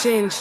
change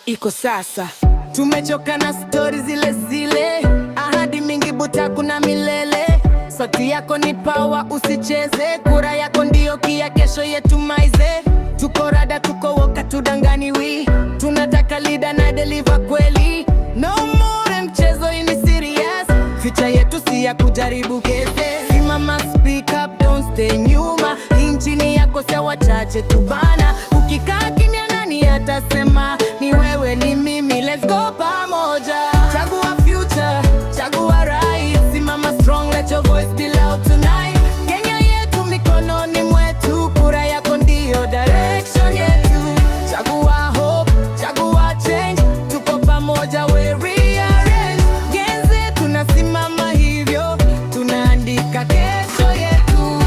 iko sasa. Tumechoka na stories zile zile, ahadi mingi buta kuna milele. Sauti yako ni power, usicheze. Kura yako ndio kia kesho yetu maize. Tuko rada, tuko woka, tudanganiwi. Tunataka leader na deliver kweli. No more mchezo, ini serious. Future yetu si ya kujaribu keze. Simama, speak up, don't stay nyuma. Inchini yako sa wachache tubana. Ukikaa kimya nani atasema? Ni wewe ni mimi, let's go pamoja. Chagua future, chagua right. Simama strong, let your voice be loud tonight. Kenya yetu mikononi mwetu. Kura yako ndio direction yetu. Chagua hope, chagua change. Tuko pamoja, we rearrange. Genze tunasimama hivyo, tunaandika kesho yetu.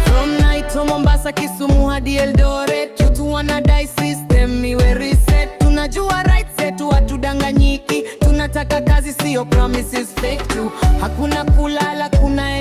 From Naito, Mombasa, Kisumu hadi Eldoret, youth wanadai system iwe reset. Tunajua rights zetu, hatudanganyiki. Tunataka kazi, sio promises fake tu. Hakuna kulala, kuna